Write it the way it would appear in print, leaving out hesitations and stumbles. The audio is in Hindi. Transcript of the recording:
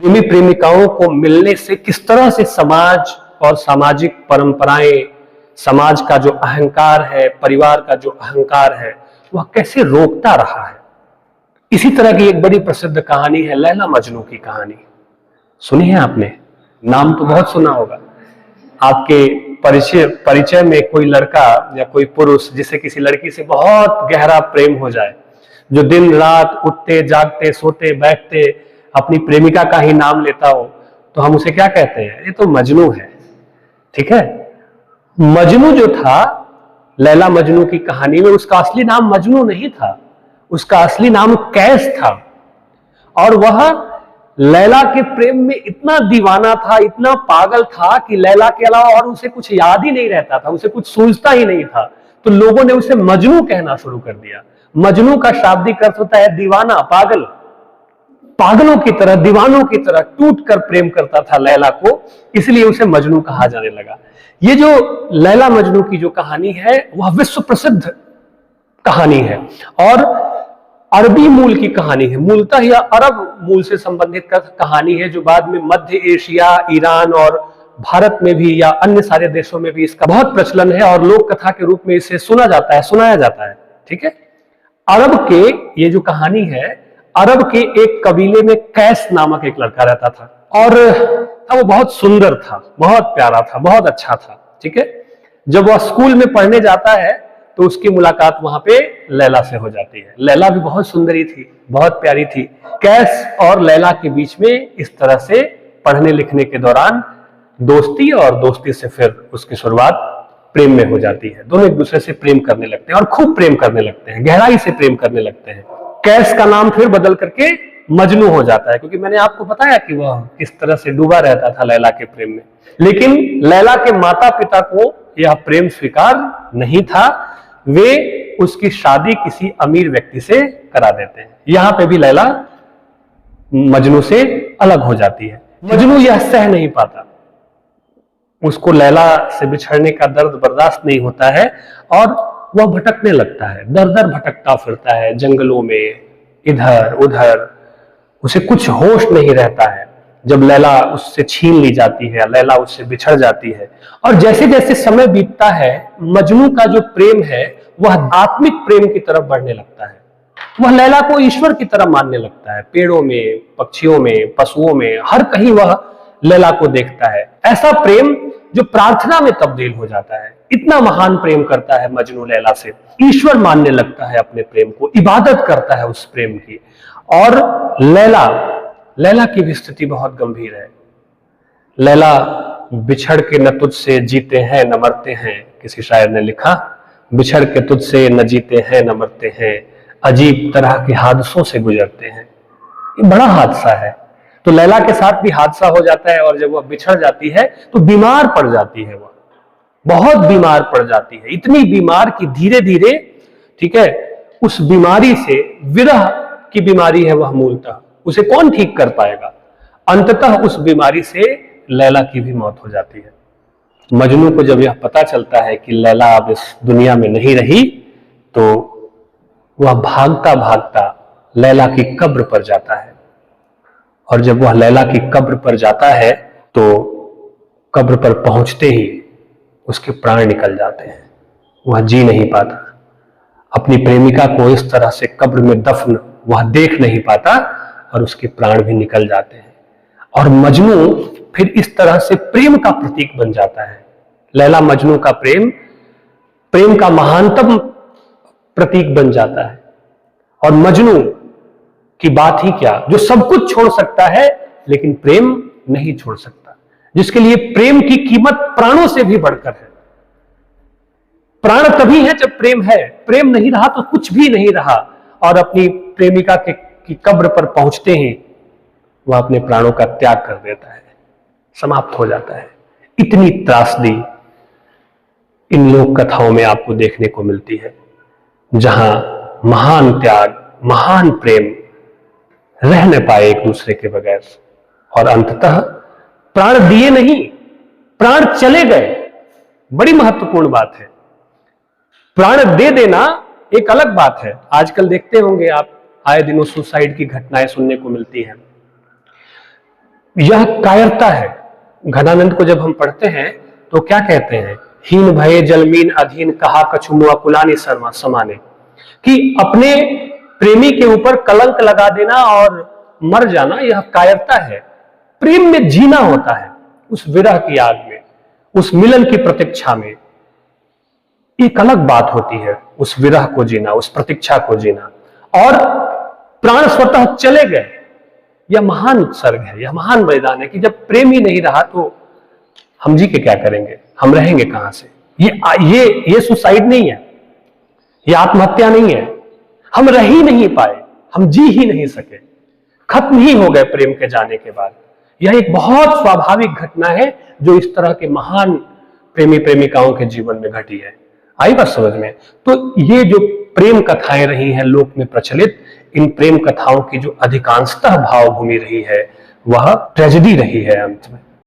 प्रेमी प्रेमिकाओं को मिलने से किस तरह से समाज और सामाजिक परंपराएं, समाज का जो अहंकार है, परिवार का जो अहंकार है, वह कैसे रोकता रहा है। इसी तरह की एक बड़ी प्रसिद्ध कहानी है लैला मजनू की कहानी। सुनी है आपने? नाम तो बहुत सुना होगा। आपके परिचय में कोई लड़का या कोई पुरुष जिसे किसी लड़की से बहुत गहरा प्रेम हो जाए, जो दिन रात उठते जागते सोते बैठते अपनी प्रेमिका का ही नाम लेता हो, तो हम उसे क्या कहते हैं? ये तो मजनू है। ठीक है, मजनू जो था लैला मजनू की कहानी में, उसका असली नाम मजनू नहीं था, उसका असली नाम कैस था। और वह लैला के प्रेम में इतना दीवाना था, इतना पागल था कि लैला के अलावा और उसे कुछ याद ही नहीं रहता था, उसे कुछ सूझता ही नहीं था। तो लोगों ने उसे मजनू कहना शुरू कर दिया। मजनू का शाब्दिक अर्थ होता है दीवाना, पागल। पागलों की तरह, दीवानों की तरह टूट कर प्रेम करता था लैला को, इसलिए उसे मजनू कहा जाने लगा। ये जो लैला मजनू की जो कहानी है वह विश्व प्रसिद्ध कहानी है और अरबी मूल की कहानी है। मूलतः यह अरब मूल से संबंधित कहानी है, जो बाद में मध्य एशिया, ईरान और भारत में भी या अन्य सारे देशों में भी इसका बहुत प्रचलन है और लोक कथा के रूप में इसे सुना जाता है, सुनाया जाता है। ठीक है, अरब के ये जो कहानी है, अरब के एक कबीले में कैस नामक एक लड़का रहता था और वो बहुत सुंदर था, बहुत प्यारा था, बहुत अच्छा था। ठीक है, जब वह स्कूल में पढ़ने जाता है तो उसकी मुलाकात वहां पे लैला से हो जाती है। लैला भी बहुत सुंदरी थी, बहुत प्यारी थी। कैस और लैला के बीच में इस तरह से पढ़ने लिखने के दौरान दोस्ती, और दोस्ती से फिर उसकी शुरुआत प्रेम में हो जाती है। दोनों एक दूसरे से प्रेम करने लगते हैं और खूब प्रेम करने लगते हैं, गहराई से प्रेम करने लगते हैं। कैस का नाम फिर बदल करके मजनू हो जाता है, क्योंकि मैंने आपको बताया कि वह किस तरह से डूबा रहता था लैला के प्रेम में। लेकिन लैला के माता पिता को यह प्रेम स्वीकार नहीं था, वे उसकी शादी किसी अमीर व्यक्ति से करा देते हैं। यहां पे भी लैला मजनू से अलग हो जाती है। मजनू यह सह नहीं पाता, उसको लैला से बिछड़ने का दर्द बर्दाश्त नहीं होता है और वह भटकने लगता है, दर दर भटकता फिरता है जंगलों में, इधर उधर, उसे कुछ होश नहीं रहता है। जब लैला उससे छीन ली जाती है, लैला उससे बिछड़ जाती है, और जैसे जैसे समय बीतता है मजनू का जो प्रेम है वह आत्मिक प्रेम की तरफ बढ़ने लगता है। वह लैला को ईश्वर की तरह मानने लगता है। पेड़ों में, पक्षियों में, पशुओं में, हर कहीं वह लैला को देखता है। ऐसा प्रेम जो प्रार्थना में तब्दील हो जाता है। इतना महान प्रेम करता है मजनू लैला से, ईश्वर मानने लगता है अपने प्रेम को, इबादत करता है उस प्रेम की। और लैला की भी स्थिति बहुत गंभीर है। लैला बिछड़ के न तुझसे जीते हैं न मरते हैं, किसी शायर ने लिखा, बिछड़ के तुझसे न जीते हैं न मरते हैं, अजीब तरह के हादसों से गुजरते हैं। ये बड़ा हादसा है। तो लैला के साथ भी हादसा हो जाता है और जब वह बिछड़ जाती है तो बीमार पड़ जाती है, वह बहुत बीमार पड़ जाती है, इतनी बीमार कि धीरे धीरे, ठीक है, उस बीमारी से, विरह की बीमारी है वह मूलतः, उसे कौन ठीक कर पाएगा। अंततः उस बीमारी से लैला की भी मौत हो जाती है। मजनू को जब यह पता चलता है कि लैला अब इस दुनिया में नहीं रही, तो वह भागता भागता लैला की कब्र पर जाता है। और जब वह लैला की कब्र पर जाता है तो कब्र पर पहुंचते ही उसके प्राण निकल जाते हैं। वह जी नहीं पाता, अपनी प्रेमिका को इस तरह से कब्र में दफन वह देख नहीं पाता और उसके प्राण भी निकल जाते हैं। और मजनू फिर इस तरह से प्रेम का प्रतीक बन जाता है। लैला मजनू का प्रेम, प्रेम का महानतम प्रतीक बन जाता है। और मजनू की बात ही क्या, जो सब कुछ छोड़ सकता है लेकिन प्रेम नहीं छोड़ सकता, जिसके लिए प्रेम की कीमत प्राणों से भी बढ़कर है। प्राण तभी है जब प्रेम है, प्रेम नहीं रहा तो कुछ भी नहीं रहा। और अपनी प्रेमिका की कब्र पर पहुंचते ही वह अपने प्राणों का त्याग कर देता है, समाप्त हो जाता है। इतनी त्रासदी इन लोक कथाओं में आपको देखने को मिलती है, जहां महान त्याग, महान प्रेम रह न पाए एक दूसरे के बगैर, और अंततः प्राण दिए नहीं, प्राण चले गए। बड़ी महत्वपूर्ण बात है। प्राण दे देना एक अलग बात है। आजकल देखते होंगे आप, आए दिनों सुसाइड की घटनाएं सुनने को मिलती हैं। यह कायरता है। घनानंद को जब हम पढ़ते हैं तो क्या कहते हैं, हीन भये जलमीन अधीन कहा कछु मुआ कुलानी शर्मा समाने, कि अपने प्रेमी के ऊपर कलंक लगा देना और मर जाना यह कायरता है। प्रेम में जीना होता है, उस विरह की आग में, उस मिलन की प्रतीक्षा में। एक अलग बात होती है उस विरह को जीना, उस प्रतीक्षा को जीना। और प्राण स्वतः चले गए, यह महान उत्सर्ग है, यह महान बलिदान है कि जब प्रेम ही नहीं रहा तो हम जी के क्या करेंगे, हम रहेंगे कहां से। ये सुसाइड नहीं है, ये आत्महत्या नहीं है। हम रह ही नहीं पाए, हम जी ही नहीं सके, खत्म ही हो गए प्रेम के जाने के बाद। यह एक बहुत स्वाभाविक घटना है जो इस तरह के महान प्रेमी प्रेमिकाओं के जीवन में घटी है। आई बात समझ में। तो ये जो प्रेम कथाएं रही हैं लोक में प्रचलित, इन प्रेम कथाओं की जो अधिकांशतः भावभूमि रही है वह ट्रेजेडी रही है अंत में।